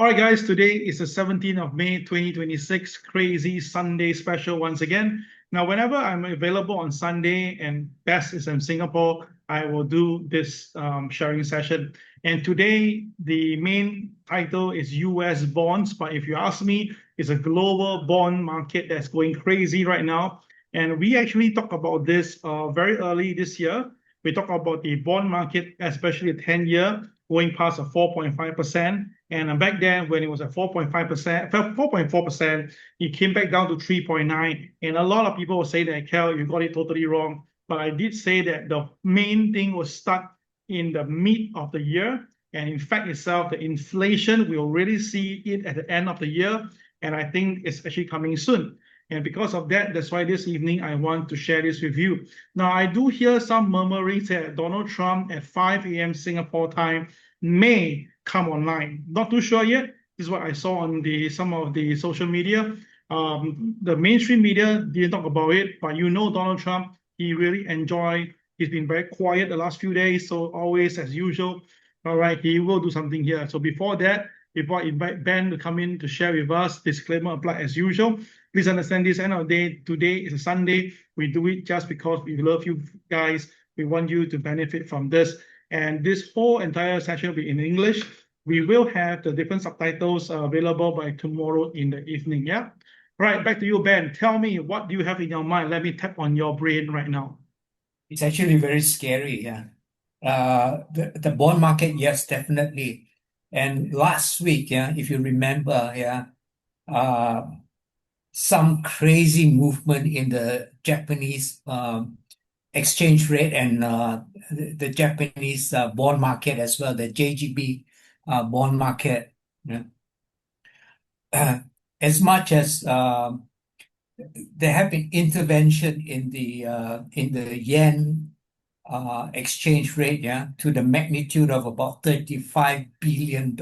All right, guys, today is the 17th of May, 2026, crazy Sunday special once again. Now, whenever I'm available on Sunday, and best is in Singapore, I will do this sharing session. And today, the main title is US bonds, but if you ask me, it's a global bond market that's going crazy right now. And we actually talked about this very early this year. We talked about the bond market, especially the 10-year, going past a 4.5%. And back then, when it was at 4.5%, 4.4%, it came back down to 3.9. And a lot of people will say that, Kel, you got it totally wrong. But I did say that the main thing was start in the mid of the year. And in fact itself, the inflation, we'll really see it at the end of the year. And I think it's actually coming soon. And because of that, that's why this evening I want to share this with you. Now, I do hear some murmurings that Donald Trump at 5 a.m. Singapore time may come online. Not too sure yet. This is what I saw on some of the social media. The mainstream media didn't talk about it, but you know Donald Trump, he really enjoyed. He's been very quiet the last few days, so always as usual. All right, he will do something here. So before that, before I invite Ben to come in to share with us, disclaimer apply as usual. Please understand this, end of the day, today is a Sunday. We do it just because we love you guys. We want you to benefit from this. And this whole entire session will be in English. We will have the different subtitles available by tomorrow in the evening, yeah? Right, back to you, Ben. Tell me, what do you have in your mind? Let me tap on your brain right now. It's actually very scary, yeah. The bond market, yes, definitely. And last week, yeah, if you remember, yeah, some crazy movement in the Japanese exchange rate and the Japanese bond market as well, the JGB bond market. Yeah. As much as there have been intervention in the yen exchange rate, yeah, to the magnitude of about $35 billion.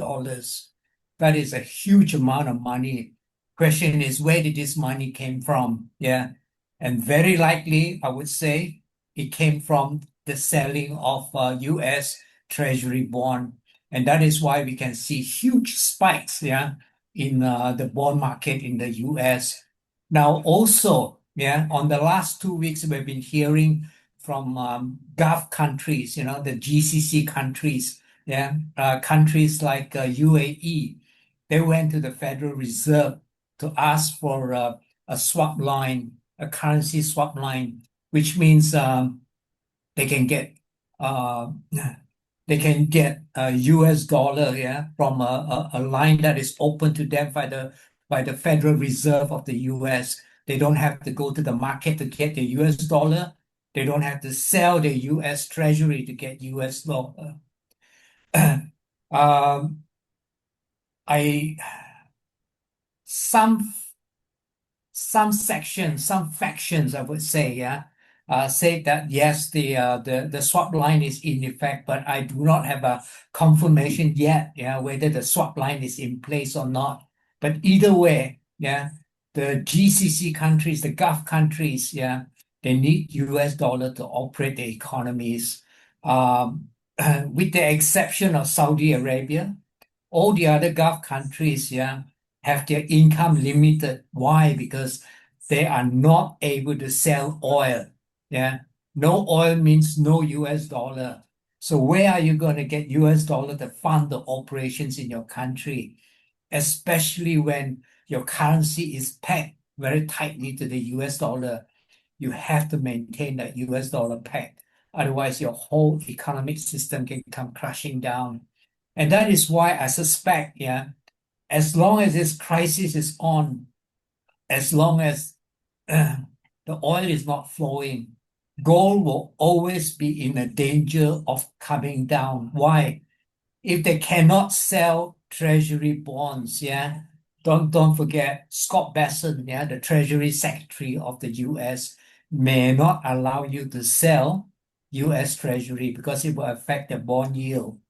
That is a huge amount of money. Question is, where did this money came from? Yeah, and very likely, I would say, it came from the selling of U.S. Treasury bond, and that is why we can see huge spikes, yeah, in the bond market in the U.S. Now, also, yeah, on the last 2 weeks, we've been hearing from Gulf countries, you know, the GCC countries, yeah, countries like UAE. They went to the Federal Reserve to ask for a swap line, a currency swap line, which means they can get a US dollar, yeah, from a line that is open to them by the Federal Reserve of the US. They don't have to go to the market to get the US dollar. They don't have to sell the US Treasury to get US dollar. Some factions, I would say, yeah, say that yes, the swap line is in effect, but I do not have a confirmation yet, yeah, whether the swap line is in place or not. But either way, yeah, the GCC countries, the Gulf countries, yeah, they need US dollar to operate the economies. With the exception of Saudi Arabia, all the other Gulf countries, yeah, have their income limited. Why? Because they are not able to sell oil. Yeah, no oil means no US dollar. So where are you going to get US dollar to fund the operations in your country, especially when your currency is pegged very tightly to the US dollar? You have to maintain that US dollar peg. Otherwise, your whole economic system can come crashing down. And that is why I suspect, yeah, as long as this crisis is on, as long as the oil is not flowing, gold will always be in a danger of coming down. Why? If they cannot sell treasury bonds, yeah, don't forget Scott Bessent, yeah, the Treasury Secretary of the US, may not allow you to sell US Treasury because it will affect the bond yield.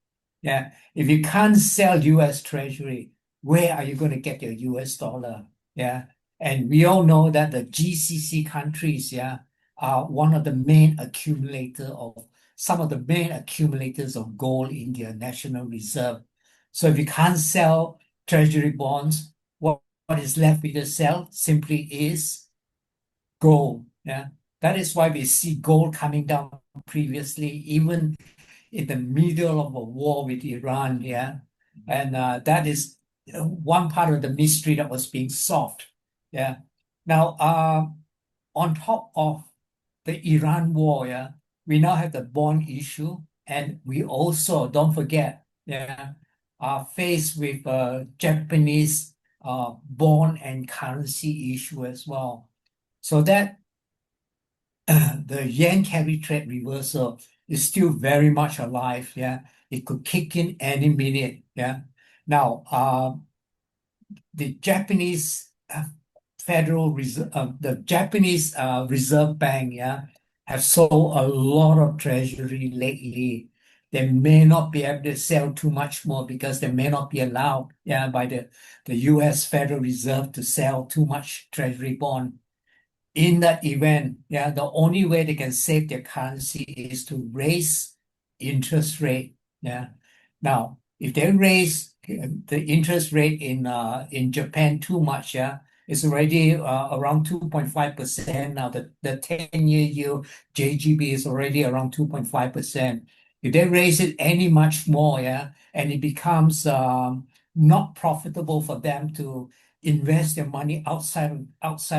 Yeah, if you can't sell US Treasury, where are you going to get your US dollar? Yeah, and we all know that the GCC countries, yeah, are one of the main some of the main accumulators of gold in their national reserve. So if you can't sell treasury bonds, what is left with the sell simply is gold. Yeah, that is why we see gold coming down previously, even in the middle of a war with Iran. Yeah, and that is one part of the mystery that was being solved. Yeah. Now, on top of the Iran war, yeah, we now have the bond issue, and we also, don't forget, yeah, are faced with Japanese bond and currency issue as well. So that the yen carry trade reversal is still very much alive. Yeah, it could kick in any minute. Yeah. Now, the Japanese Federal Reserve, the Japanese Reserve Bank, yeah, have sold a lot of treasury lately. They may not be able to sell too much more because they may not be allowed, yeah, by the U.S. Federal Reserve to sell too much treasury bond. In that event, yeah, the only way they can save their currency is to raise interest rate. Yeah. Now, if they raise the interest rate in Japan too much, yeah, it's already around 2.5% now. The 10-year yield JGB is already around 2.5%. If they raise it any much more, yeah, and it becomes not profitable for them to invest their money outside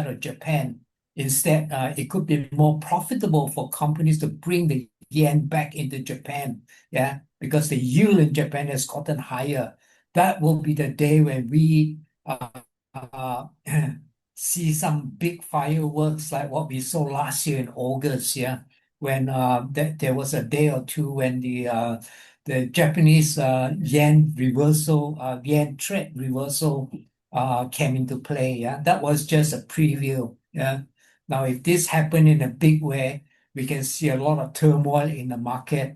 of Japan. Instead, it could be more profitable for companies to bring the yen back into Japan, yeah, because the yield in Japan has gotten higher. That will be the day when we uh, see some big fireworks like what we saw last year in August, yeah, when there was a day or two when the Japanese yen reversal, yen trade reversal came into play. Yeah, that was just a preview. Yeah. Now, if this happened in a big way, we can see a lot of turmoil in the market.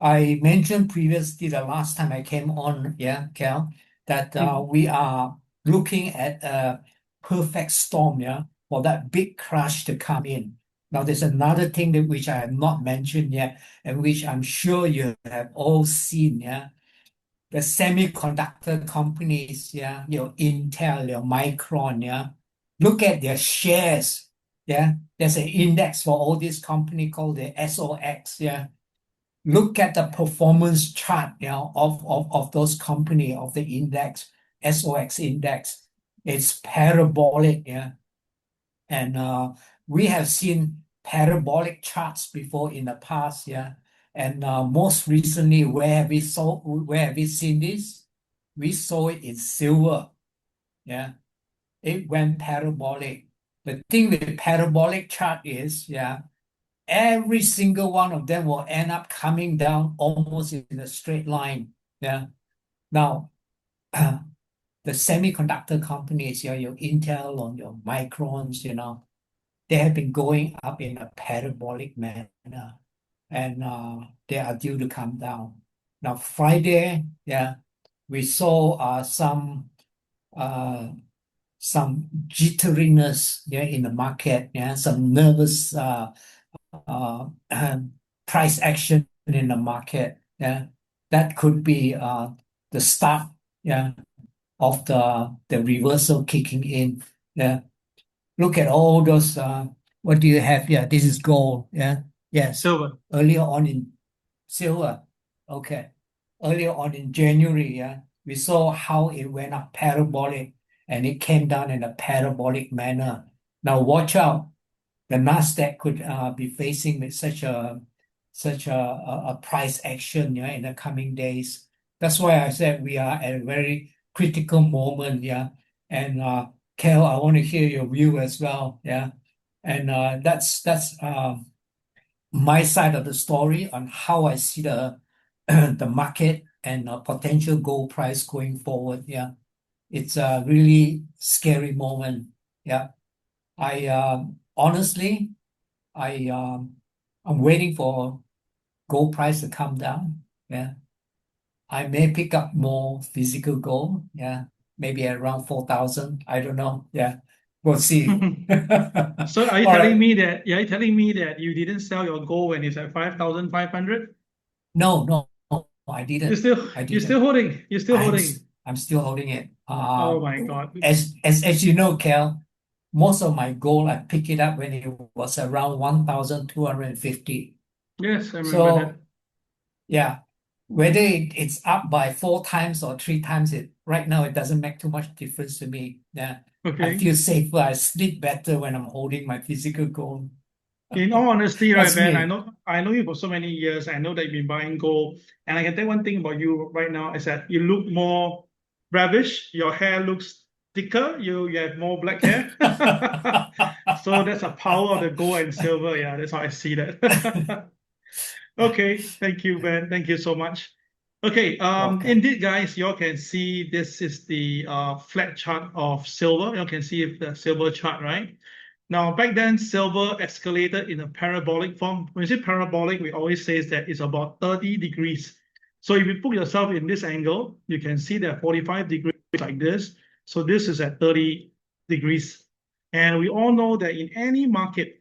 I mentioned previously the last time I came on, yeah, Cal, that we are looking at a perfect storm, yeah, for that big crash to come in. Now, there's another thing that which I have not mentioned yet, and which I'm sure you have all seen, yeah. The semiconductor companies, yeah, your Intel, your Micron, yeah. Look at their shares, yeah. There's an index for all these companies called the SOX, yeah. Look at the performance chart, you know, of those company of the index, SOX index. It's parabolic, yeah. And we have seen parabolic charts before in the past, yeah. And most recently, where have we seen this? We saw it in silver, yeah. It went parabolic. The thing with parabolic chart is, yeah, every single one of them will end up coming down almost in a straight line. Yeah. Now, the semiconductor companies, yeah, your Intel or your Microns, you know, they have been going up in a parabolic manner, and they are due to come down. Now, Friday, yeah, we saw some jitteriness, yeah, in the market, yeah, some nervous uh, price action in the market. Yeah, that could be the start. Yeah, of the reversal kicking in. Yeah, look at all those. What do you have here? This is gold. Yeah, yes. Silver. Earlier on in silver. Okay. Earlier on in January, yeah, we saw how it went up parabolic and it came down in a parabolic manner. Now watch out, the Nasdaq could be facing with such a price action, yeah, in the coming days. That's why I said we are at a very critical moment, yeah. And Kel, I want to hear your view as well, yeah. And that's my side of the story on how I see the the market and potential gold price going forward. Yeah, it's a really scary moment. Yeah, I honestly, I'm waiting for gold price to come down. Yeah, I may pick up more physical gold. Yeah, maybe around 4,000. I don't know. Yeah, we'll see. So are you All telling right. me that are you telling me that you didn't sell your gold when it's at 5,500? No, no, no, I You're didn't. still I you're still didn't. holding. You're still I'm holding. I'm still holding it. Oh my God. As you know, Cal, most of my gold, I picked it up when it was around 1,250. Yes, I remember that. So yeah, whether it's up by 4 times or 3 times, right now it doesn't make too much difference to me. Yeah, I Okay. feel safer. I sleep better when I'm holding my physical gold. In all honesty, right, That's Ben, me. I know you for so many years. I know that you've been buying gold. And I can tell one thing about you right now is that you look more ravish. Your hair looks thicker. You have more black hair. So that's a power of the gold and silver. Yeah, that's how I see that. Okay, thank you, Ben. Thank you so much. Okay, Welcome. indeed, guys, you all can see this is the flat chart of silver. You all can see the silver chart, right? Now, back then, silver escalated in a parabolic form. When you say parabolic, we always say that it's about 30 degrees. So if you put yourself in this angle, you can see that 45 degrees like this. So this is at 30 degrees. And we all know that in any market,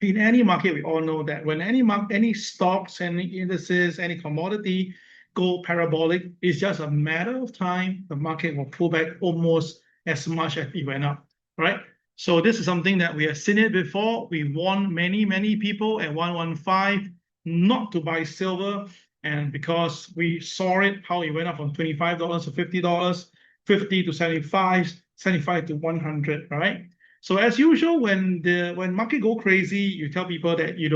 we all know that when any stocks, any indices, any commodity go parabolic, it's just a matter of time. The market will pull back almost as much as it went up, right? So this is something that we have seen it before. We warned many people at 115 not to buy silver, and because we saw it how it went up from $25 to $50, 50 to 75, 75 to 100, right? So as usual, when market go crazy, you tell people that you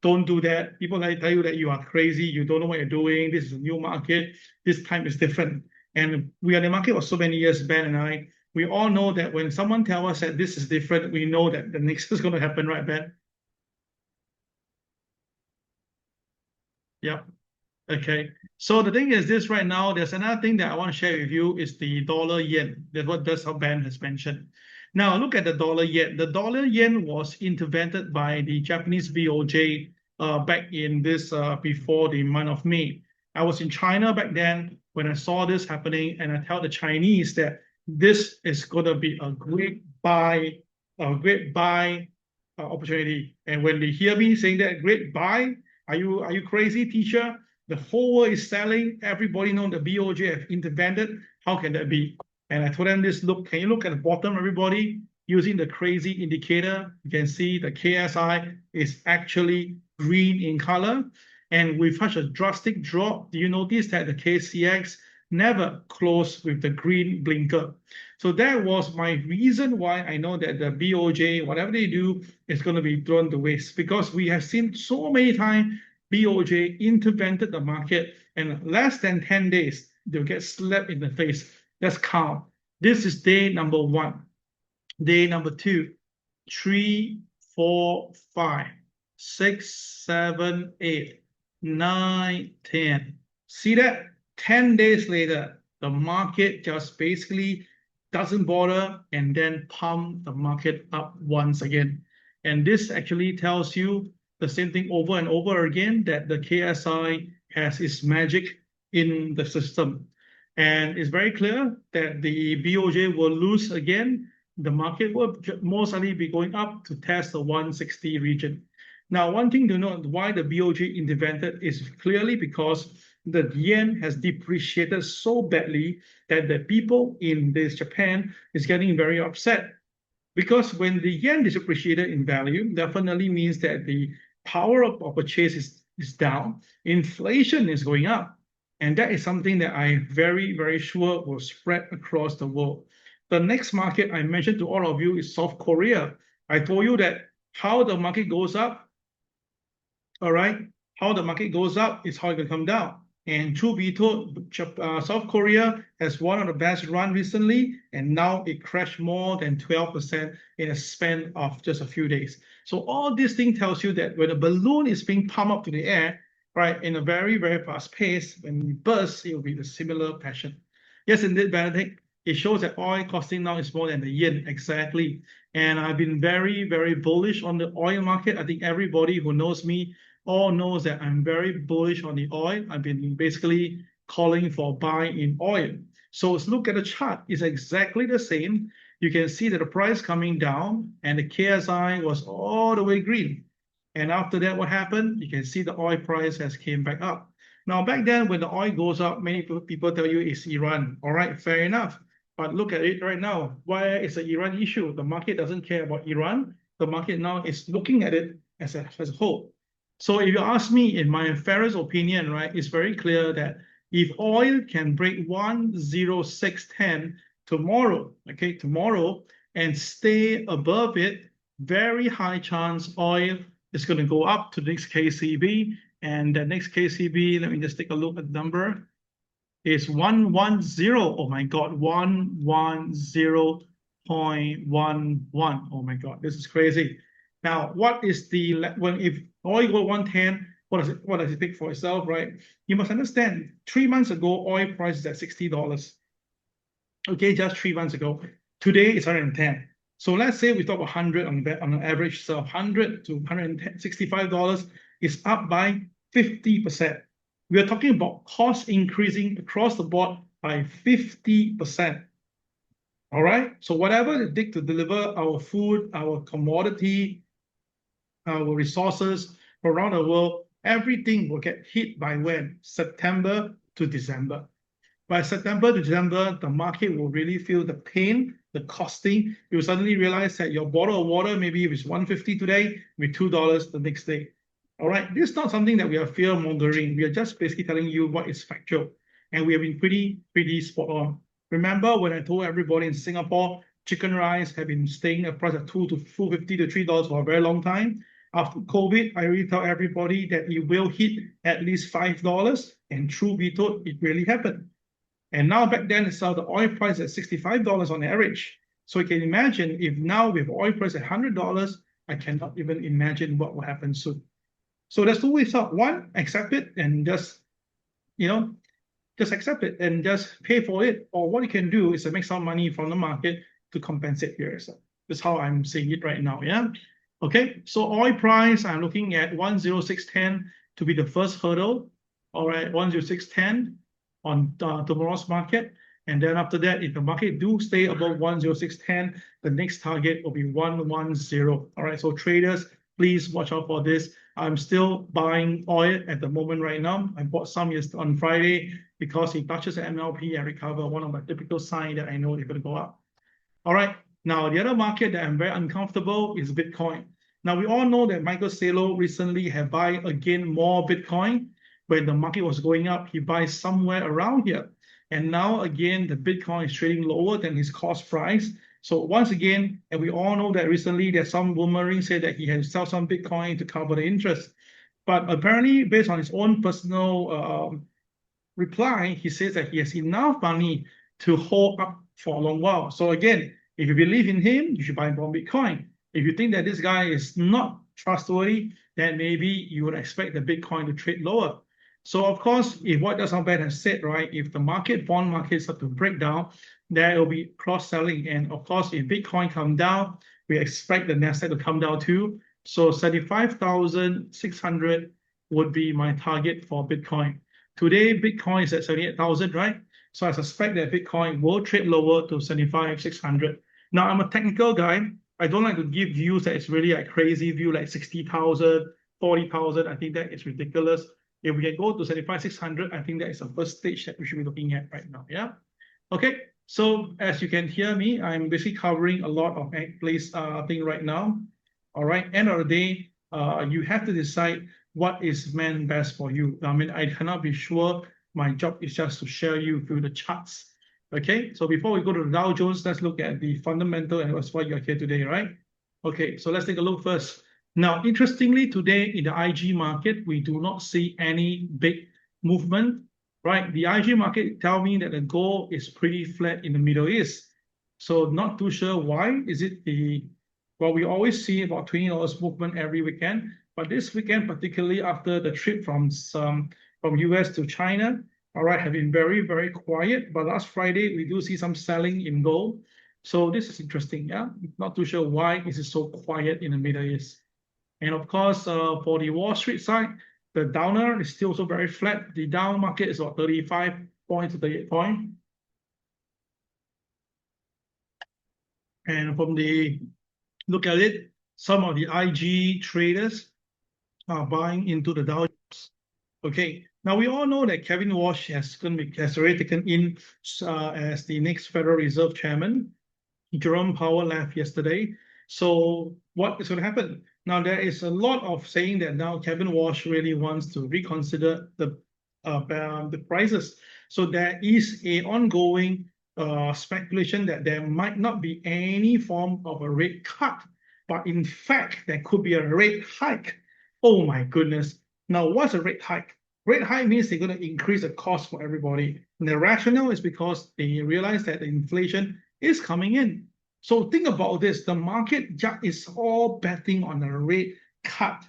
don't do that. People like tell you that you are crazy, you don't know what you're doing. This is a new market. This time is different. And we are in the market for so many years, Ben and I. We all know that when someone tells us that this is different, we know that the next is going to happen, right, Ben? Yep. Okay. So the thing is this right now, there's another thing that I want to share with you is the dollar yen. That's how Ben has mentioned. Now look at the dollar yen. The dollar yen was intervened by the Japanese BOJ back in this before the month of May. I was in China back then when I saw this happening, and I tell the Chinese that this is going to be a great buy opportunity. And when they hear me saying that great buy, are you crazy, teacher? The whole world is selling. Everybody knows the BOJ have intervened. How can that be? And I told them this, look, can you look at the bottom, everybody? Using the CRAZII indicator, you can see the KSI is actually green in color. And with such a drastic drop, do you notice that the KCX never closed with the green blinker? So that was my reason why I know that the BOJ, whatever they do, is going to be thrown to waste, because we have seen so many times BOJ intervened the market, and less than 10 days, they'll get slapped in the face. Let's count. This is day number 1. Day number 2, 3, 4, 5, 6, 7, 8, 9, 10. See that? 10 days later, the market just basically doesn't bother and then pump the market up once again. And this actually tells you the same thing over and over again, that the KSI has its magic in the system. And it's very clear that the BOJ will lose again. The market will most likely be going up to test the 160 region. Now, one thing to note why the BOJ intervened is clearly because the yen has depreciated so badly that the people in this Japan is getting very upset. Because when the yen is appreciated in value, definitely means that the power of purchase is down. Inflation is going up. And that is something that I'm very sure will spread across the world. The next market I mentioned to all of you is South Korea. I told you that how the market goes up, all right, how the market goes up is how it can come down. And truth be told, South Korea has one of the best run recently, and now it crashed more than 12% in a span of just a few days. So all this thing tells you that when a balloon is being pumped up to the air, right, in a very fast pace, when it bursts, it will be the similar pattern. Yes, indeed, Benedict. It shows that oil costing now is more than the yen, exactly. And I've been very bullish on the oil market. I think everybody who knows me all knows that I'm very bullish on the oil. I've been basically calling for buying in oil. So let's look at the chart. It's exactly the same. You can see that the price coming down and the KSI was all the way green. And after that, what happened? You can see the oil price has came back up. Now, back then, when the oil goes up, many people tell you it's Iran. All right, fair enough. But look at it right now. Why is the Iran issue? The market doesn't care about Iran. The market now is looking at it as a whole. So if you ask me, in my fairest opinion, right, it's very clear that if oil can break 106.10 tomorrow, okay, tomorrow, and stay above it, very high chance oil is going to go up to the next KCB. And the next KCB, let me just take a look at the number, is 110. Oh my God, 110.11. Oh my God, this is crazy. Now, what is the, when if oil go 110, what does it take for itself, right? You must understand, 3 months ago, oil price is at $60. Okay, just 3 months ago. Today it's 110. So let's say we talk about 100 on an average, so 100 to $165 is up by 50%. We are talking about cost increasing across the board by 50%. All right. So whatever it takes to deliver our food, our commodity, our resources around the world, everything will get hit by when? September to December. By September to December, the market will really feel the pain, the costing. You'll suddenly realize that your bottle of water, maybe if it's $1.50 today, with $2 the next day. All right, this is not something that we are fear mongering. We are just basically telling you what is factual. And we have been pretty spot on. Remember when I told everybody in Singapore, chicken rice have been staying at price of $2 to $2.50 to $3 for a very long time. After COVID, I really tell everybody that it will hit at least $5. And true be told, it really happened. And now back then, it's the oil price at $65 on average. So you can imagine if now with oil price at $100, I cannot even imagine what will happen soon. So there's two ways out. One, accept it and just accept it and just pay for it. Or what you can do is to make some money from the market to compensate here. So that's how I'm seeing it right now. Yeah. Okay. So oil price, I'm looking at 106.10 to be the first hurdle. All right, 106.10 on tomorrow's market. And then after that, if the market do stay above 106.10, the next target will be 110. All right, so traders, please watch out for this. I'm still buying oil at the moment right now. I bought some yesterday on Friday because it touches the MLP and recover, one of my typical signs that I know they're going to go up. All right, now the other market that I'm very uncomfortable is Bitcoin. Now we all know that Michael Saylor recently have buy again more Bitcoin. When the market was going up, he buys somewhere around here. And now again, the Bitcoin is trading lower than his cost price. So once again, and we all know that recently there's some rumouring say that he had to sell some Bitcoin to cover the interest. But apparently, based on his own personal reply, he says that he has enough money to hold up for a long while. So again, if you believe in him, you should buy more Bitcoin. If you think that this guy is not trustworthy, then maybe you would expect the Bitcoin to trade lower. So of course, if what Doesn't Bad has said, right, if the bond market starts to break down, there will be cross-selling. And of course, if Bitcoin come down, we expect the Nasdaq to come down too. So 75,600 would be my target for Bitcoin. Today, Bitcoin is at 78,000, right? So I suspect that Bitcoin will trade lower to 75,600. Now, I'm a technical guy. I don't like to give views that it's really a crazy view like 60,000, 40,000. I think that is ridiculous. If we can go to 75,600, I think that is the first stage that we should be looking at right now. Yeah. Okay. So as you can hear me, I'm basically covering a lot of place thing right now. All right. End of the day, you have to decide what is meant best for you. I mean, I cannot be sure. My job is just to share you through the charts. Okay. So before we go to the Dow Jones, let's look at the fundamental and that's why you're here today, right? Okay. So let's take a look first. Now, interestingly, today in the IG market, we do not see any big movement, right? The IG market tell me that the gold is pretty flat in the Middle East. So not too sure why. Is it well, we always see about $20 movement every weekend, but this weekend, particularly after the trip from US to China, all right, have been very, very quiet. But last Friday, we do see some selling in gold. So this is interesting, yeah? Not too sure why is it so quiet in the Middle East. And of course, for the Wall Street side, the downer is still also very flat. The down market is about 35 points to 38 points. And from the look at it, some of the IG traders are buying into the Dow Jones. Okay, Now, we all know that Kevin Walsh has already taken in as the next Federal Reserve Chairman. Jerome Powell left yesterday. So what is going to happen? Now, there is a lot of saying that now Kevin Walsh really wants to reconsider the prices. So there is a ongoing speculation that there might not be any form of a rate cut, but in fact, there could be a rate hike. Oh my goodness. Now, what's a rate hike? Rate hike means they're going to increase the cost for everybody. And the rationale is because they realize that the inflation is coming in. So think about this. The market is all betting on a rate cut.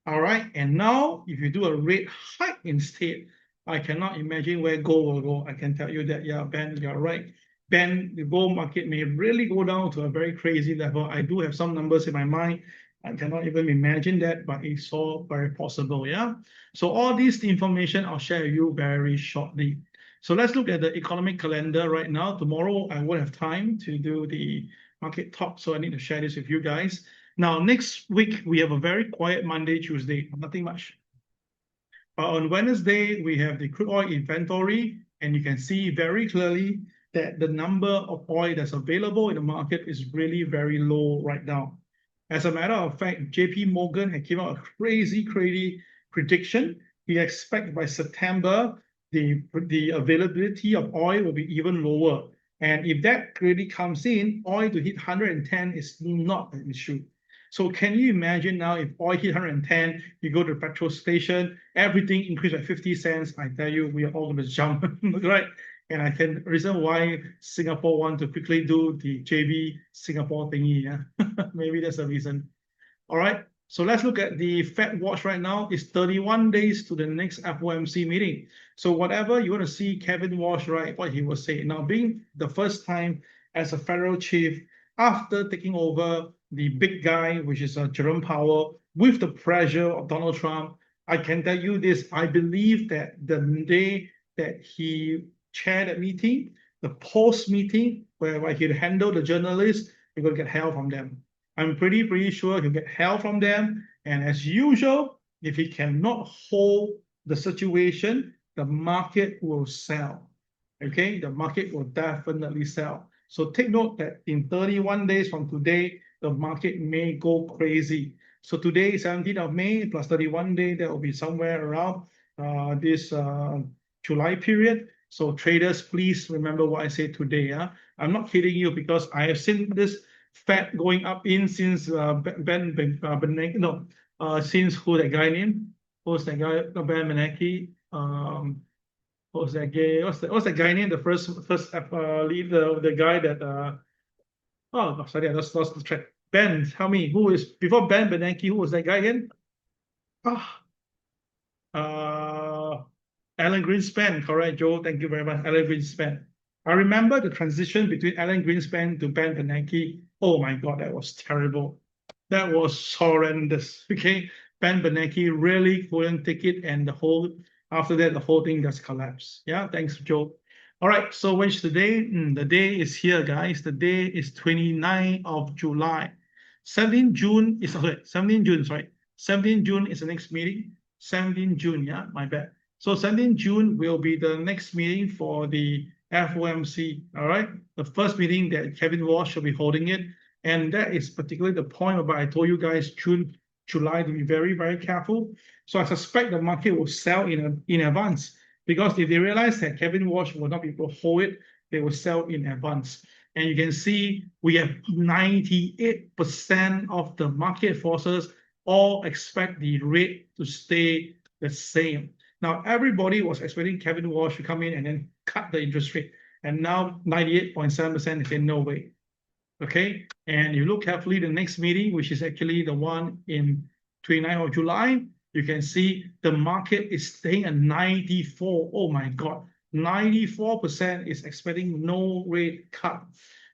All right. And now, if you do a rate hike instead, I cannot imagine where gold will go. I can tell you that, yeah, Ben, you're right. Ben, the gold market may really go down to a very crazy level. I do have some numbers in my mind. I cannot even imagine that, but it's all very possible, yeah? So all this information I'll share with you very shortly. So let's look at the economic calendar right now. Tomorrow, I won't have time to do the market talk, so I need to share this with you guys. Now, next week, we have a very quiet Monday, Tuesday, nothing much. On Wednesday, we have the crude oil inventory, and you can see very clearly that the number of oil that's available in the market is really very low right now. As a matter of fact, JP Morgan had came out a crazy prediction. We expect by September, the availability of oil will be even lower. And if that really comes in, oil to hit 110 is not an issue. So can you imagine now if oil hit 110, you go to the petrol station, everything increased by 50 cents, I tell you, we are all going to jump, right? And I can reason why Singapore want to quickly do the JB Singapore thingy. Yeah? Maybe that's the reason. All right. So let's look at the Fed watch right now. It's 31 days to the next FOMC meeting. So whatever you want to see Kevin Walsh, right, what he will say. Now, being the first time as a federal chief after taking over the big guy, which is Jerome Powell, with the pressure of Donald Trump, I can tell you this. I believe that the day that he chaired that meeting, the post meeting, where he'd handle the journalists, you're going to get hell from them. I'm pretty sure he'll get hell from them. And as usual, if he cannot hold the situation, the market will sell. Okay, the market will definitely sell. So take note that in 31 days from today, the market may go crazy. So today, 17th of May plus 31 days, that will be somewhere around this July period. So traders, please remember what I say today. I'm not kidding you because I have seen this Fed going up in since Bernanke. No, since who that guy named? Who's that guy? No, Ben Bernanke. What's that guy? What's that guy named? The first lead, the guy that oh, sorry, I just lost the track. Ben, tell me who is before Ben Bernanke? Who was that guy again? Alan Greenspan, correct, Joe? Thank you very much, Alan Greenspan. I remember the transition between Alan Greenspan to Ben Bernanke. Oh my God, that was terrible. That was horrendous. Okay, Ben Bernanke really couldn't take it, and after that, the whole thing just collapsed. Yeah, thanks, Joe. All right, so when's the day? The day is here, guys. The day is 29th of July. 17 June is 17 June, sorry. 17 June is the next meeting. 17 June, yeah, my bad. So 17 June will be the next meeting for the FOMC, all right? The first meeting that Kevin Walsh will be holding it. And that is particularly the point about I told you guys June, July to be very careful. So I suspect the market will sell in advance because if they realize that Kevin Walsh will not be able to hold it, they will sell in advance. And you can see we have 98% of the market forces all expect the rate to stay the same. Now, everybody was expecting Kevin Walsh to come in and then cut the interest rate. And now 98.7% is saying no way. Okay, and you look carefully the next meeting, which is actually the one in 29th of July, you can see the market is staying at 94. Oh my God, 94% is expecting no rate cut.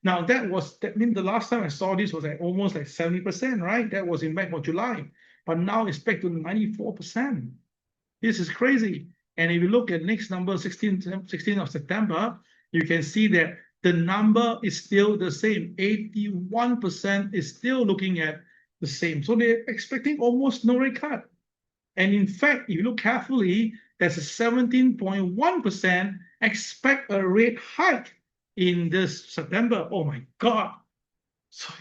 Now that means the last time I saw this was almost like 70%, right? That was in back of July, but now it's back to 94%. This is crazy. And if you look at next number, 16th of September, you can see that the number is still the same. 81% is still looking at the same. So they're expecting almost no rate cut. And in fact, if you look carefully, there's a 17.1% expect a rate hike in this September. Oh my God. So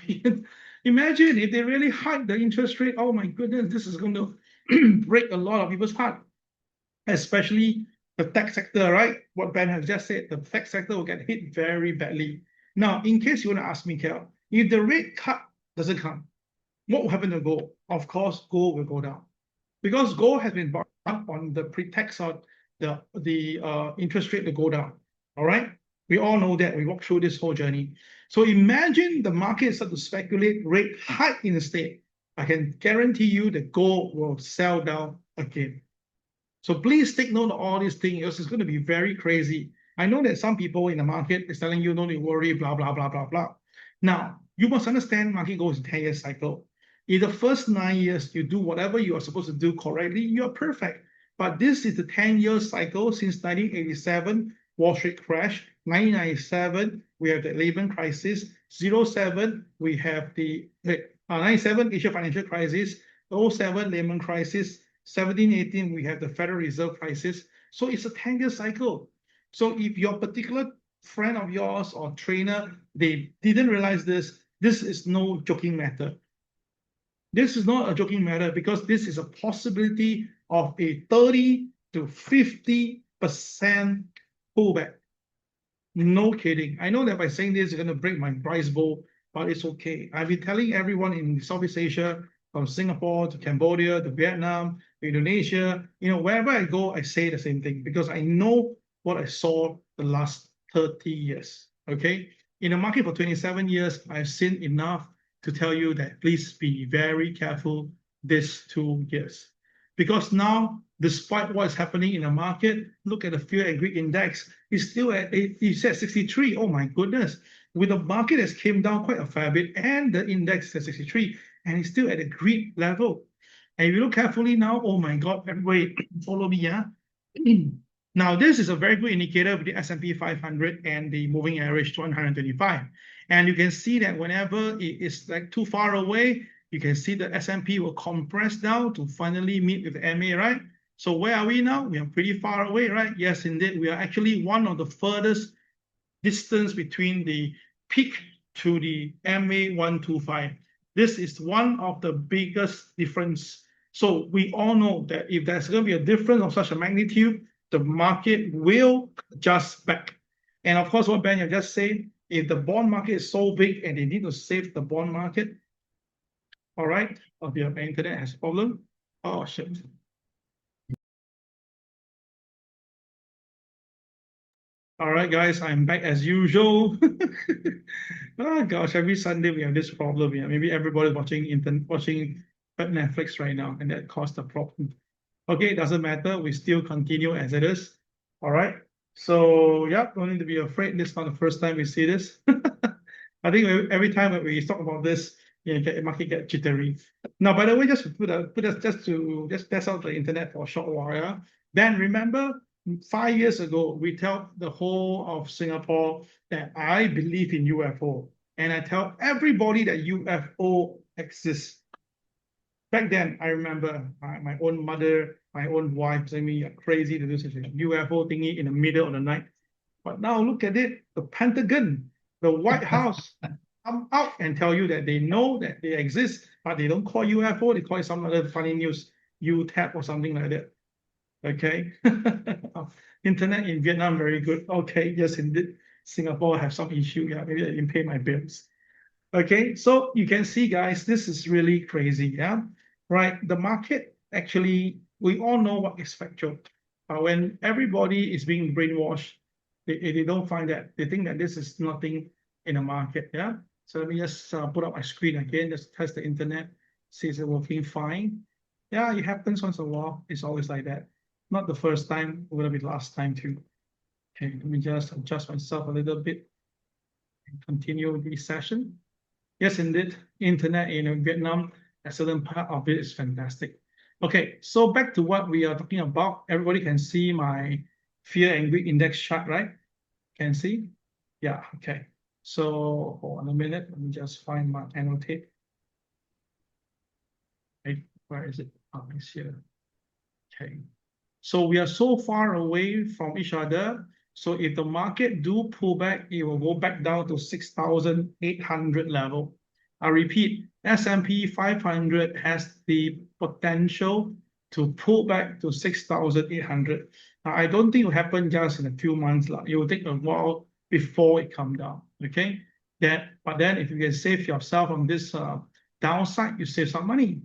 imagine if they really hike the interest rate. Oh my goodness, this is going to break a lot of people's heart, especially the tech sector, right? What Ben has just said, the tech sector will get hit very badly. Now, in case you want to ask me, Kel, if the rate cut doesn't come, what will happen to gold? Of course, gold will go down because gold has been bought up on the pretext of the interest rate to go down. All right, we all know that. We walked through this whole journey. So imagine the market start to speculate rate hike in the state. I can guarantee you that gold will sell down again. So please take note of all these things, because it's going to be very crazy. I know that some people in the market is telling you, don't worry, blah, blah, blah, blah, blah. Now, you must understand market goes in 10-year cycle. In the first 9 years, you do whatever you are supposed to do correctly, you are perfect. But this is the 10-year cycle since 1987, Wall Street crash. 1997, we have the Lehman crisis. 07, we have the 97 Asia financial crisis. 07, Lehman crisis. 17, 18, we have the Federal Reserve crisis. So it's a 10-year cycle. So if your particular friend of yours or trainer, they didn't realize this, this is no joking matter. This is not a joking matter, because this is a possibility of a 30 to 50% pullback. No kidding. I know that by saying this, you're going to break my price bowl, but it's okay. I've been telling everyone in Southeast Asia, from Singapore to Cambodia to Vietnam to Indonesia, wherever I go, I say the same thing, because I know what I saw the last 30 years. Okay, in the market for 27 years, I've seen enough to tell you that please be very careful these 2 years. Because now, despite what's happening in the market, look at the Fear and Greed Index. It's still at 63. Oh my goodness. With the market that came down quite a fair bit, and the index at 63, and it's still at a greed level. And if you look carefully now, oh my God, everybody follow me, yeah? Now, this is a very good indicator of the S&P 500 and the moving average 125. And you can see that whenever it is like too far away, you can see the S&P will compress down to finally meet with the MA, right? So where are we now? We are pretty far away, right? Yes, indeed. We are actually one of the furthest distance between the peak to the MA 125. This is one of the biggest difference. So we all know that if there's going to be a difference of such a magnitude, the market will adjust back. And of course, what Ben have just said, if the bond market is so big and they need to save the bond market, all right, or the internet has a problem. Oh, shit. All right, guys, I'm back as usual. Oh gosh, every Sunday we have this problem. Yeah, maybe everybody's watching Netflix right now, and that caused the problem. Okay, it doesn't matter. We still continue as it is. All right. So yeah, don't need to be afraid. This is not the first time we see this. I think every time that we talk about this, the market get jittery. Now, by the way, just to test out the internet for a short while. Yeah? Then remember, 5 years ago, we tell the whole of Singapore that I believe in UFO, and I tell everybody that UFO exists. Back then, I remember my own mother, my own wife saying me, "You're crazy to do such a UFO thingy in the middle of the night." But now look at it, the Pentagon, the White House come out and tell you that they know that they exist, but they don't call UFO, they call it some other funny news, UTAP or something like that. Okay. Internet in Vietnam, very good. Okay, yes, indeed. Singapore have some issue. Yeah, maybe I didn't pay my bills. Okay, so you can see, guys, this is really crazy. Yeah, right. The market actually, we all know what is factual. But when everybody is being brainwashed, they don't find that. They think that this is nothing in the market. Yeah. So let me just put up my screen again, just test the internet, see is it working fine. Yeah, it happens once in a while. It's always like that. Not the first time, it will be the last time too. Okay, let me just adjust myself a little bit and continue the session. Yes, indeed, internet in Vietnam, a certain part of it is fantastic. Okay, so back to what we are talking about. Everybody can see my Fear and Greed Index chart, right? Can see? Yeah, okay. So hold on a minute, let me just find my annotate. Okay, where is it? Oh, it's here. Okay. So we are so far away from each other. So if the market do pull back, it will go back down to 6,800 level. I repeat, S&P 500 has the potential to pull back to 6,800. Now, I don't think it will happen just in a few months. It will take a while before it come down. Okay. But then if you can save yourself on this downside, you save some money.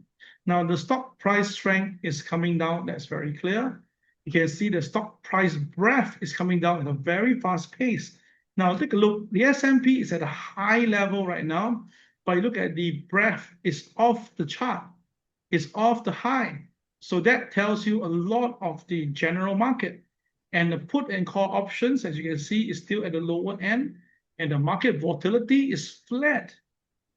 Now the stock price strength is coming down. That's very clear. You can see the stock price breadth is coming down at a very fast pace. Now take a look. The S&P is at a high level right now, but you look at the breadth, it's off the chart. It's off the high. So that tells you a lot of the general market. And the put and call options, as you can see, is still at the lower end. And the market volatility is flat.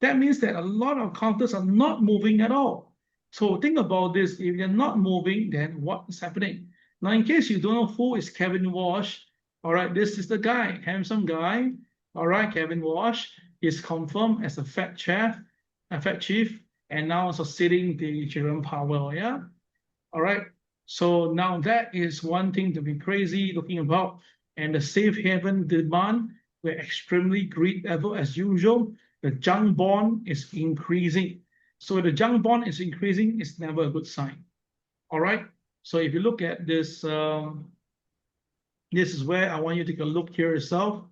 That means that a lot of counters are not moving at all. So think about this. If you're not moving, then what is happening? Now, in case you don't know who is Kevin Walsh, all right, this is the guy, handsome guy. All right, Kevin Walsh is confirmed as a Fed chief, and now succeeding the Jerome Powell. Yeah. All right. So now that is one thing to be crazy looking about. And the safe haven demand, we're extremely great level as usual. The junk bond is increasing. So the junk bond is increasing, it's never a good sign. All right. So if you look at this, this is where I want you to take a look here yourself.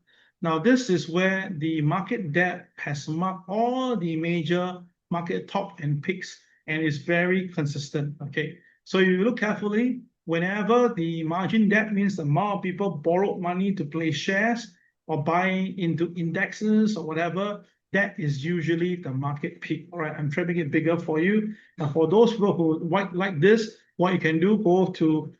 Now, this is where the market depth has marked all the major market top and peaks, and is very consistent. Okay. So if you look carefully, whenever the margin depth means the amount of people borrowed money to play shares or buy into indexes or whatever, that is usually the market peak. All right, I'm trying to make it bigger for you. Now, for those people who like this, what you can do, go to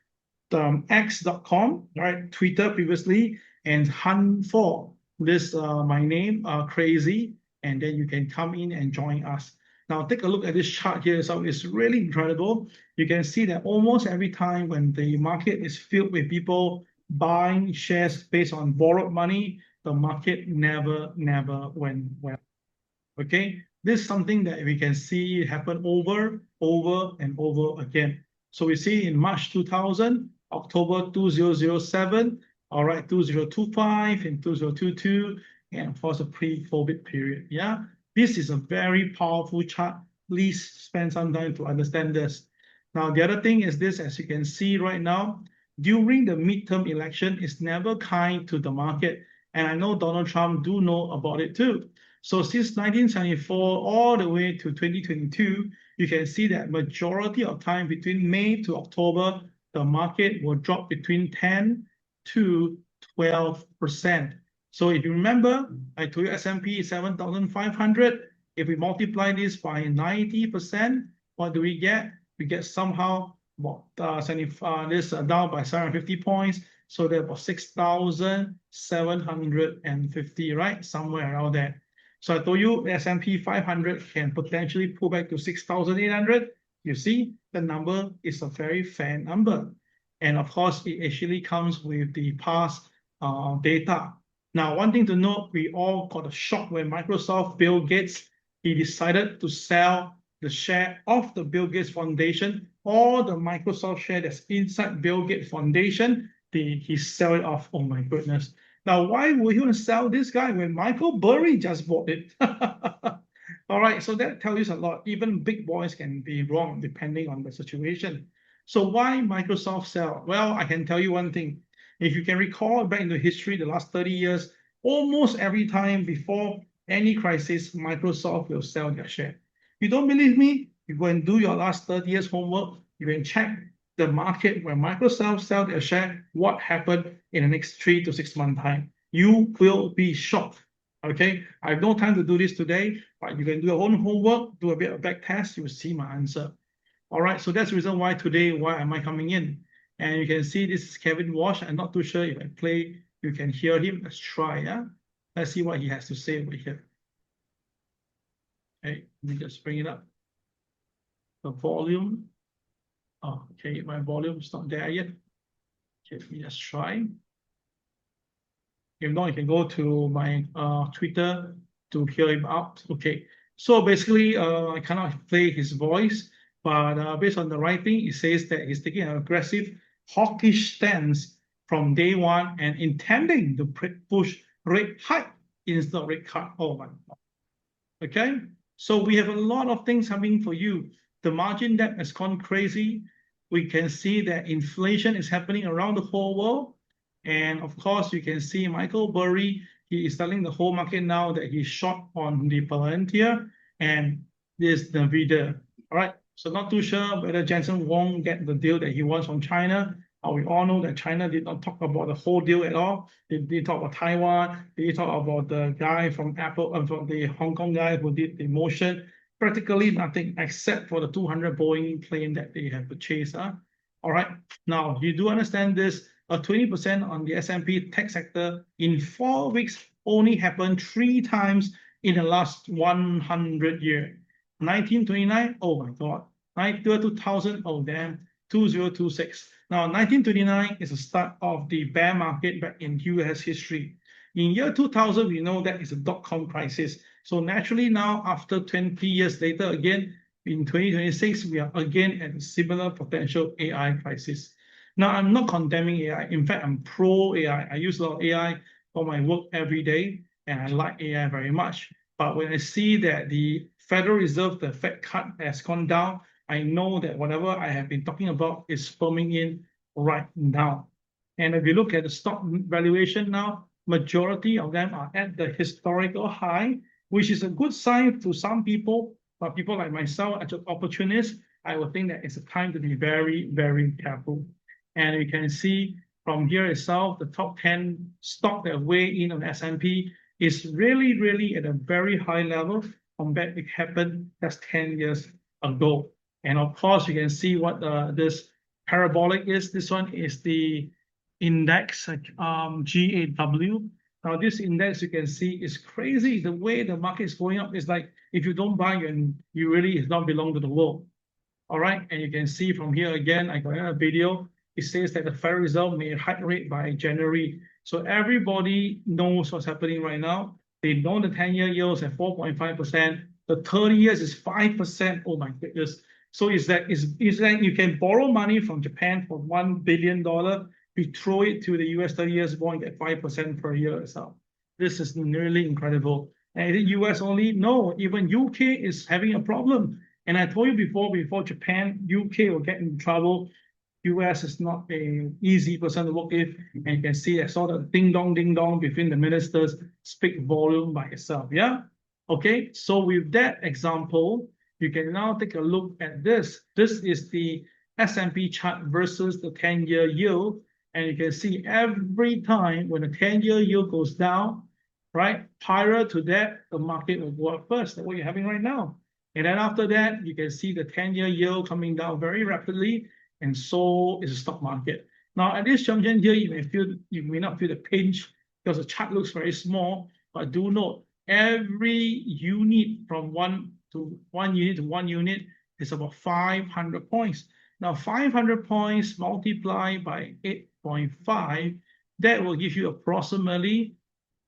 x.com, right, Twitter previously, and hunt for this, my name, CRAZII, and then you can come in and join us. Now, take a look at this chart here. So it's really incredible. You can see that almost every time when the market is filled with people buying shares based on borrowed money, the market never went well. Okay, this is something that we can see happen over and over again. So we see in March 2000, October 2007, all right, 2025 and 2022, and of course the pre-COVID period. Yeah, this is a very powerful chart. Please spend some time to understand this. Now, the other thing is this, as you can see right now, during the midterm election, it's never kind to the market. And I know Donald Trump do know about it too. So since 1974 all the way to 2022, you can see that majority of time between May to October, the market will drop between 10 to 12%. So if you remember, I told you S&P is 7,500. If we multiply this by 90%, what do we get? We get somehow this down by 750 points. So that was 6,750, right? Somewhere around there. So I told you S&P 500 can potentially pull back to 6,800. You see, the number is a very fair number. And of course, it actually comes with the past data. Now, one thing to note, we all got a shock when Microsoft, Bill Gates, he decided to sell the share of the Bill Gates Foundation, all the Microsoft share that's inside Bill Gates Foundation, he sell it off. Oh my goodness. Now, why would he want to sell this guy when Michael Burry just bought it? All right, so that tells you a lot. Even big boys can be wrong depending on the situation. So why Microsoft sell? Well, I can tell you one thing. If you can recall back into history, the last 30 years, almost every time before any crisis, Microsoft will sell their share. You don't believe me? You go and do your last 30 years homework. You can check the market where Microsoft sell their share, what happened in the next 3 to 6 months time. You will be shocked. Okay, I have no time to do this today, but you can do your own homework, do a bit of back test, you will see my answer. All right, so that's the reason why today, why am I coming in? And you can see this is Kevin Walsh. I'm not too sure if I play, you can hear him. Let's try, yeah? Let's see what he has to say over here. Okay, let me just bring it up. The volume. Oh, okay, my volume is not there yet. Okay, let me just try. If not, you can go to my Twitter to hear him out. Okay, so basically, I cannot play his voice, but based on the writing, it says that he's taking an aggressive hawkish stance from day one and intending to push rate hike instead of rate cut. Oh my God. Okay, so we have a lot of things coming for you. The margin debt has gone crazy. We can see that inflation is happening around the whole world. And of course, you can see Michael Burry, he is telling the whole market now that he's short on the Palantir and this Nvidia. All right, so not too sure whether Jensen won't get the deal that he wants from China. We all know that China did not talk about the whole deal at all. They talk about Taiwan. They talk about the guy from Apple, from the Hong Kong guy who did the motion. Practically nothing except for the 200 Boeing plane that they have purchased. All right. Now, you do understand this. A 20% on the S&P tech sector in 4 weeks only happened 3 times in the last 100 years. 1929, oh my God. 2000, oh damn. 2026. Now, 1929 is the start of the bear market back in US history. In year 2000, we know that is a dot-com crisis. So naturally now, after 20 years later, again, in 2026, we are again at a similar potential AI crisis. Now, I'm not condemning AI. In fact, I'm pro-AI. I use a lot of AI for my work every day, and I like AI very much. But when I see that the Federal Reserve, the Fed cut has gone down, I know that whatever I have been talking about is firming in right now. And if you look at the stock valuation now, majority of them are at the historical high, which is a good sign to some people, but people like myself, as an opportunist, I would think that it's a time to be very, very careful. And you can see from here itself, the top 10 stock that weigh in on S&P is really, really at a very high level compared to what happened just 10 years ago. And of course, you can see what this parabolic is. This one is the index, GAW. Now, this index you can see is crazy. The way the market is going up is like if you don't buy, you really don't belong to the world. All right, and you can see from here again, I got another video. It says that the Federal Reserve may hike rate by January. So everybody knows what's happening right now. They know the 10-year yields at 4.5%. The 30 years is 5%. Oh my goodness. So is that you can borrow money from Japan for $1 billion, you throw it to the US 30 years bond, get 5% per year itself. This is nearly incredible. And is it US only? No, even UK is having a problem. And I told you before Japan, UK will get in trouble. US is not an easy person to work with. And you can see I saw the ding dong between the ministers speak volume by itself. Yeah. Okay. So with that example, you can now take a look at this. This is the S&P chart versus the 10-year yield. And you can see every time when the 10-year yield goes down, right, prior to that, the market will go up first. That's what you're having right now. And then after that, you can see the 10-year yield coming down very rapidly, and so is the stock market. Now, at this junction here, you may not feel the pinch because the chart looks very small, but do note every unit from one unit to one unit is about 500 points. Now, 500 points multiplied by 8.5, that will give you approximately,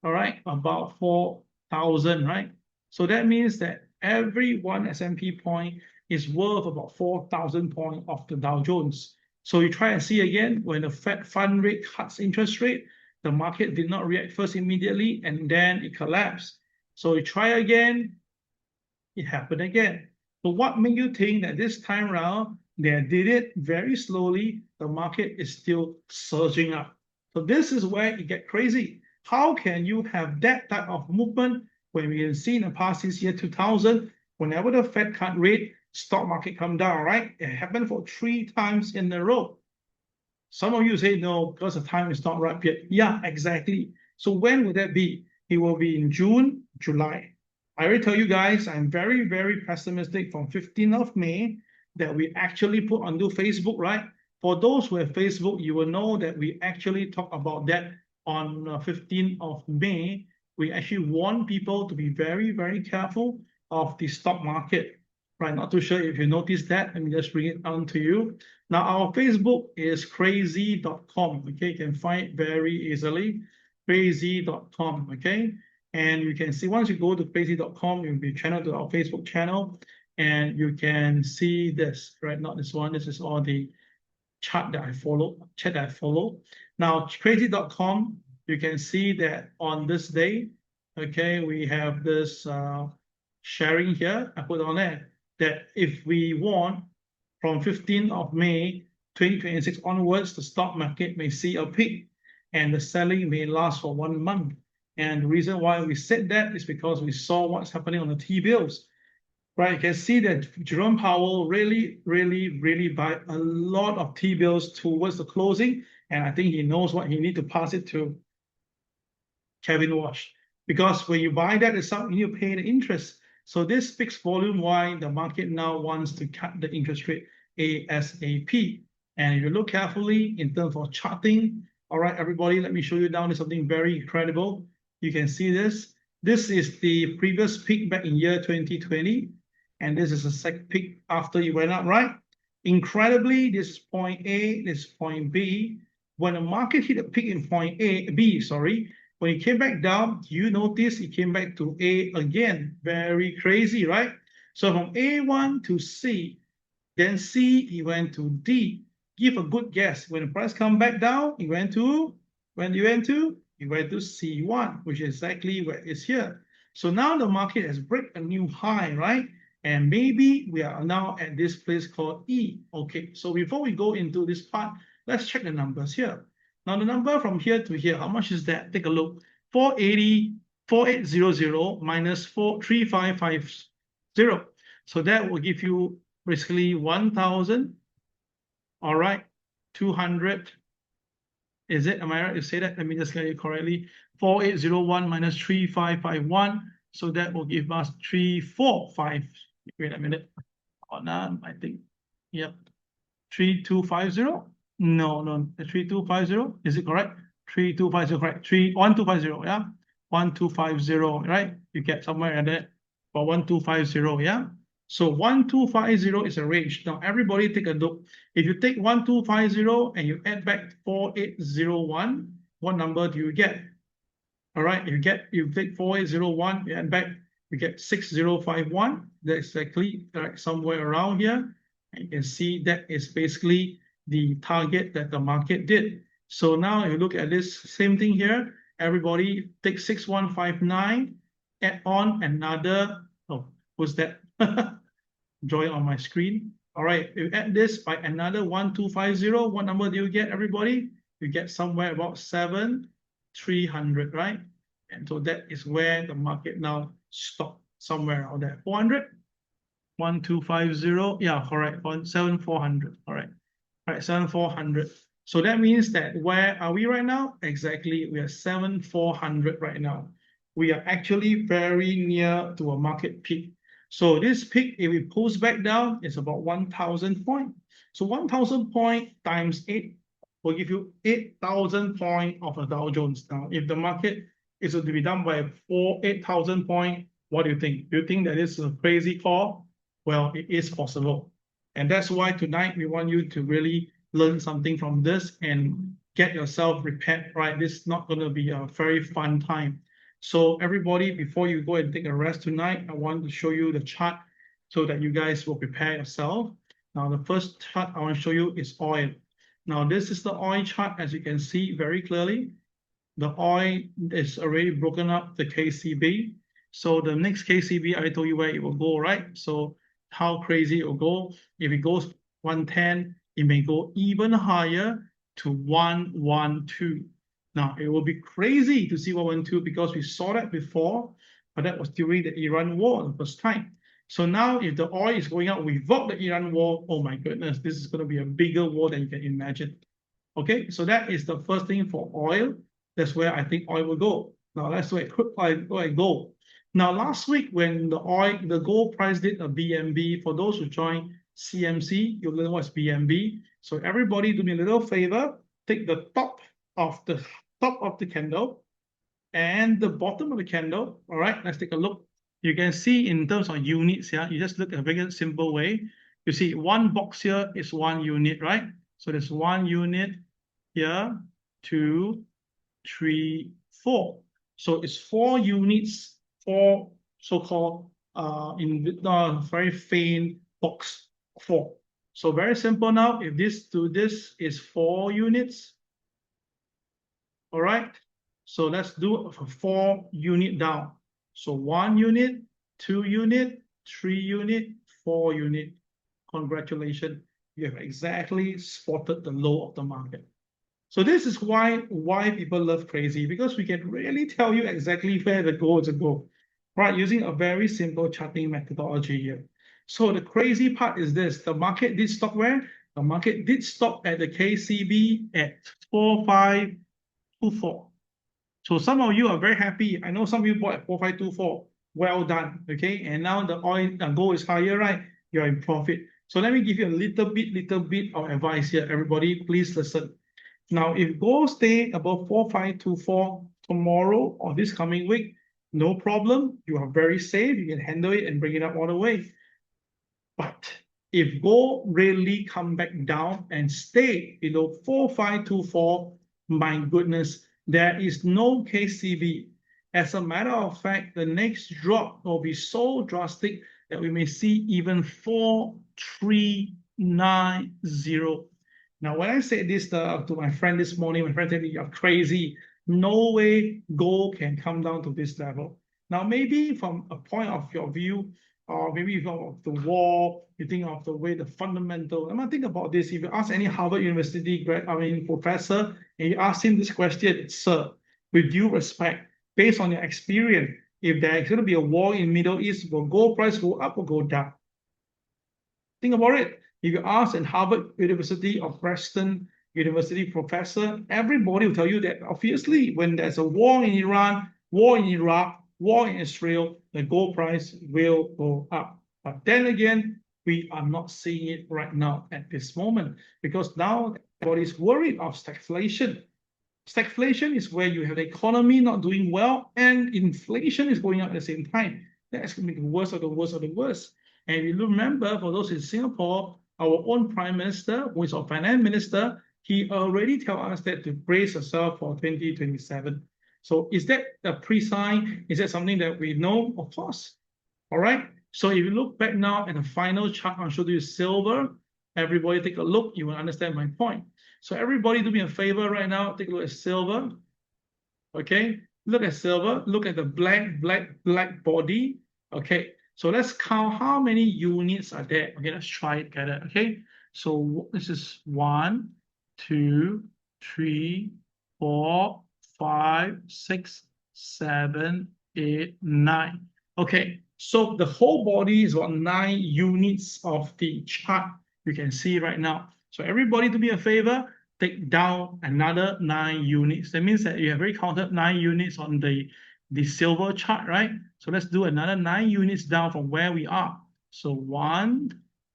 all right, about 4,000, right? So that means that every one S&P point is worth about 4,000 points of the Dow Jones. So you try and see again, when the Fed fund rate cuts interest rate, the market did not react first immediately, and then it collapsed. So you try again, it happened again. So what made you think that this time around, they did it very slowly, the market is still surging up? So this is where it gets crazy. How can you have that type of movement when we have seen in the past since year 2000, whenever the Fed cut rate, stock market come down, right? It happened for 3 times in a row. Some of you say, no, because the time is not right yet. Yeah, exactly. So when will that be? It will be in June, July. I already tell you guys, I'm very, very pessimistic from 15th of May that we actually put onto Facebook, right? For those who have Facebook, you will know that we actually talk about that on 15th of May. We actually warn people to be very, very careful of the stock market, right? Not too sure if you noticed that. Let me just bring it on to you. Now, our Facebook is CRAZII.com, okay? You can find it very easily, CRAZII.com, okay? And you can see, once you go to CRAZII.com, you'll be channeled to our Facebook channel, and you can see this, right? Not this one, this is all the chart that I follow. Now, CRAZII.com, you can see that on this day, okay, we have this sharing here. I put on there that if we want from 15th of May 2026 onwards, the stock market may see a peak and the selling may last for 1 month. And the reason why we said that is because we saw what's happening on the T-bills. Right, you can see that Jerome Powell really buy a lot of T-bills towards the closing, and I think he knows what he need to pass it to Kevin Walsh. Because when you buy that, it's something you pay the interest. So this speaks volume why the market now wants to cut the interest rate ASAP. And if you look carefully in terms of charting, all right, everybody, let me show you down to something very incredible. You can see this. This is the previous peak back in year 2020. And this is a second peak after it went up, right? Incredibly, this is point A, this is point B. When the market hit a peak in point B, when it came back down, you notice it came back to A again. Very crazy, right? So from A1 to C, then C, it went to D. Give a good guess. When the price come back down, it went to C1, which is exactly where it's here. So now the market has break a new high, right? And maybe we are now at this place called E. Okay, so before we go into this part, let's check the numbers here. Now the number from here to here, how much is that? Take a look. 4800 minus 3550. So that will give you basically 1,000. All right, 200. Is it? Am I right to say that? Let me just get it correctly. 4801 minus 3551. So that will give us 345. Wait a minute. Hold on, I think. Yep. 3250? No. 3250. Is it correct? 3250, correct. 1250, yeah? 1250, right? You get somewhere in there for 1250, yeah? So 1250 is a range. Now everybody take a look. If you take 1250 and you add back 4801, what number do you get? All right, you take 4801, you add back, you get 6051. That's exactly right, somewhere around here. And you can see that is basically the target that the market did. So now if you look at this same thing here, everybody take 6159, add on another, what's that? Drawing on my screen. All right, if you add this by another 1250, what number do you get, everybody? You get somewhere about 7,300, right? And so that is where the market now stopped, somewhere around there. 400, 1250, yeah, correct, 7,400, all right, 7,400. So that means that where are we right now? Exactly, we are 7,400 right now. We are actually very near to a market peak. So this peak, if it pulls back down, is about 1,000 points. So 1,000 points times 8 will give you 8,000 points of a Dow Jones. Now, if the market is to be done by 8,000 points, what do you think? Do you think that is a crazy call? Well, it is possible. And that's why tonight we want you to really learn something from this and get yourself prepared, right? This is not going to be a very fun time. So everybody, before you go and take a rest tonight, I want to show you the chart so that you guys will prepare yourself. Now, the first chart I want to show you is oil. Now, this is the oil chart, as you can see very clearly. The oil is already broken up the KCB. So the next KCB, I told you where it will go, right? So how crazy it will go. If it goes 110, it may go even higher to 112. Now, it will be crazy to see 112 because we saw that before, but that was during the Iran war the first time. So now if the oil is going up without the Iran war, oh my goodness, this is going to be a bigger war than you can imagine. Okay, so that is the first thing for oil. That's where I think oil will go. Now let's look at crude oil and gold. Now last week when the gold price did a BNB, for those who joined CMC, you'll learn what's BNB. So everybody do me a little favor, take the top of the candle and the bottom of the candle. All right, let's take a look. You can see in terms of units here, you just look at a very simple way. You see one box here is 1 unit, right? So there's 1 unit here, 2, 3, 4. So it's 4 units, 4 so-called in very faint box 4. So very simple now. If this to this is 4 units, all right. So let's do a 4 unit down. So 1 unit, 2 unit, 3 unit, 4 unit. Congratulations, you have exactly spotted the low of the market. So this is why people love CRAZII, because we can really tell you exactly where the goal is to go, right? Using a very simple charting methodology here. So the crazy part is this: the market did stop where? The market did stop at the KCB at 4524. So some of you are very happy. I know some of you bought at 4524. Well done. Okay, and now the gold is higher, right? You're in profit. So let me give you a little bit of advice here. Everybody, please listen. Now, if gold stay above 4524 tomorrow or this coming week, no problem. You are very safe. You can handle it and bring it up all the way. But if gold really come back down and stay below 4524, my goodness, there is no KCB. As a matter of fact, the next drop will be so drastic that we may see even 4390. Now, when I said this to my friend this morning, my friend said, "You're crazy. No way gold can come down to this level." Now, maybe from a point of your view, or maybe you think of the war, you think of the way the fundamental. I'm gonna think about this. If you ask any Harvard University professor, and you ask him this question, "Sir, with due respect, based on your experience, if there is going to be a war in Middle East, will gold price go up or go down?" Think about it. If you ask a Harvard University or Princeton University professor, everybody will tell you that obviously when there's a war in Iran, war in Iraq, war in Israel, the gold price will go up. But then again, we are not seeing it right now at this moment, because now everybody's worried of stagflation. Stagflation is where you have the economy not doing well and inflation is going up at the same time. That's going to be the worst of the worst of the worst. And if you remember, for those in Singapore, our own Prime Minister, who is our Finance Minister, he already tell us that to brace yourself for 2027. So is that a pre-sign? Is that something that we know? Of course. All right. So if you look back now at the final chart, I'll show you silver. Everybody take a look. You will understand my point. So everybody do me a favor right now. Take a look at silver. Okay. Look at silver. Look at the black body. Okay. So let's count how many units are there. Okay, let's try it together. Okay, so this is 1, 2, 3, 4, 5, 6, 7, 8, 9. Okay, so the whole body is about 9 units of the chart you can see right now. So everybody do me a favor, take down another 9 units. That means that you have already counted 9 units on the silver chart, right? So let's do another 9 units down from where we are. So 1,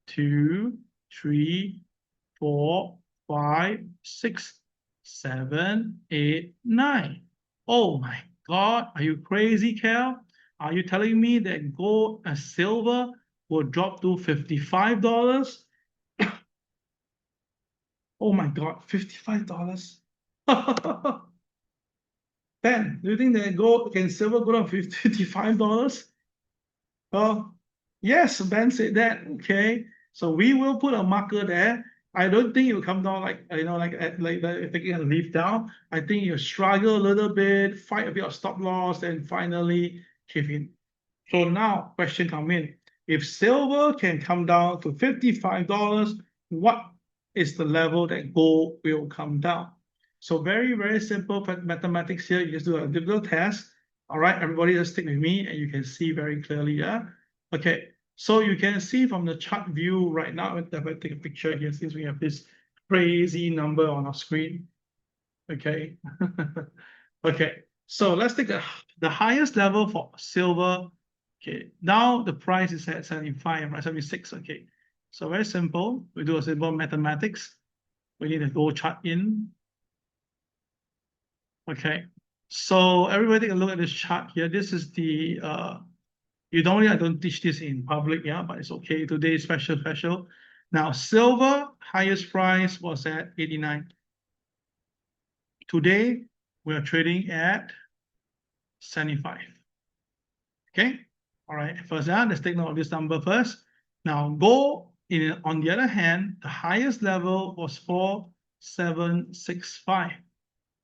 2, 3, 4, 5, 6, 7, 8, 9. Oh my God, are you crazy, Cal? Are you telling me that gold and silver will drop to $55? Oh my God, $55. Ben, do you think that gold can silver go down $55? Well, yes, Ben said that. Okay, so we will put a marker there. I don't think it will come down like taking a leaf down. I think you struggle a little bit, fight a bit of stop loss, and finally cave in. So now question come in. If silver can come down to $55, what is the level that gold will come down? So very, very simple mathematics here. You just do a little test. All right, everybody just stick with me and you can see very clearly. Yeah. Okay. So you can see from the chart view right now, if I take a picture here, since we have this crazy number on our screen. Okay. Okay. So let's take the highest level for silver. Okay. Now the price is at 75, right? 76. Okay. So very simple. We do a simple mathematics. We need a gold chart in. Okay, so everybody take a look at this chart here. This is the I don't teach this in public, yeah, but it's okay. Today is special. Now silver highest price was at 89. Today we are trading at 75. Okay, all right. First, let's take note of this number first. Now gold on the other hand, the highest level was 4765.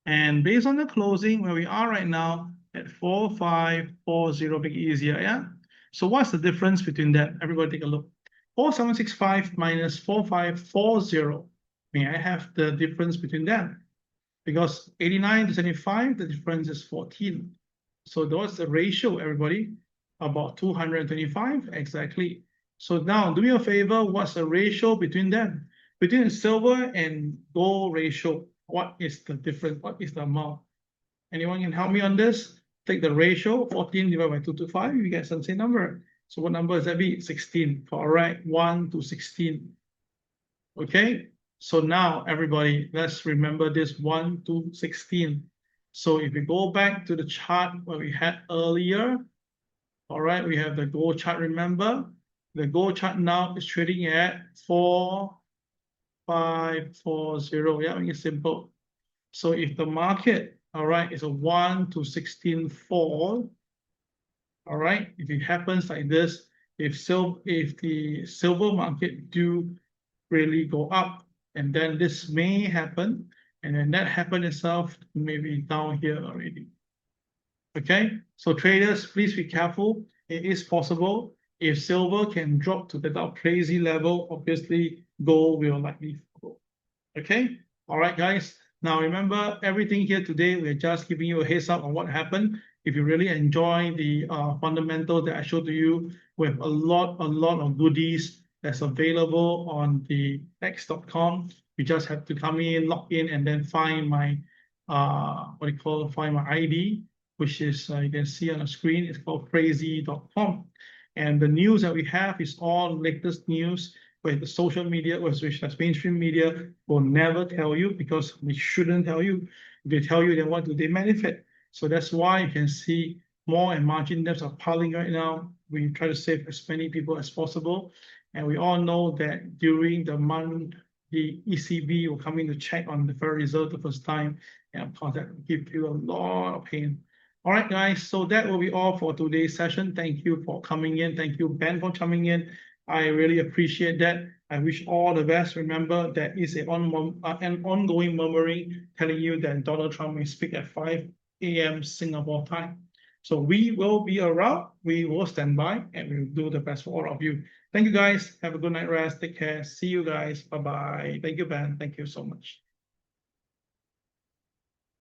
And based on the closing, where we are right now at 4540, make it easier, yeah? So what's the difference between that? Everybody take a look. 4765 minus 4540. May I have the difference between them? Because 89 to 75, the difference is 14. So what's the ratio, everybody? About 225, exactly. So now, do me a favor, what's the ratio between them? Between the silver and gold ratio, what is the difference? What is the amount? Anyone can help me on this? Take the ratio, 14 divided by 225, you get the same number. So what number is that be? 16. Correct, 1 to 16. Okay, so now everybody, let's remember this 1 to 16. So if we go back to the chart where we had earlier, all right, we have the gold chart, remember? The gold chart now is trading at 4540. Yeah, make it simple. So if the market, all right, is a 1 to 16 fall, all right, if it happens like this, if the silver market do really go up, and then this may happen, and then that happen itself maybe down here already. Okay, so traders, please be careful. It is possible. If silver can drop to that crazy level, obviously gold will likely follow. Okay, all right, guys. Now remember, everything here today, we're just giving you a heads up on what happened. If you really enjoy the fundamentals that I showed to you, we have a lot of goodies that's available on the x.com. You just have to come in, log in, and then find my find my ID, which is you can see on the screen. It's called CRAZII.com. And the news that we have is all latest news with the social media, which that's mainstream media, will never tell you, because we shouldn't tell you. If they tell you, then what do they benefit? So that's why you can see more and margin depths are piling right now. We try to save as many people as possible. And we all know that during the month, the ECB will come in to check on the Federal Reserve the first time. And of course, that will give you a lot of pain. All right, guys, so that will be all for today's session. Thank you for coming in. Thank you, Ben, for coming in. I really appreciate that. I wish all the best. Remember, there is an ongoing murmuring telling you that Donald Trump may speak at 5 a.m. Singapore time. So we will be around. We will stand by, and we will do the best for all of you. Thank you, guys. Have a good night rest. Take care. See you guys. Bye-bye. Thank you, Ben. Thank you so much.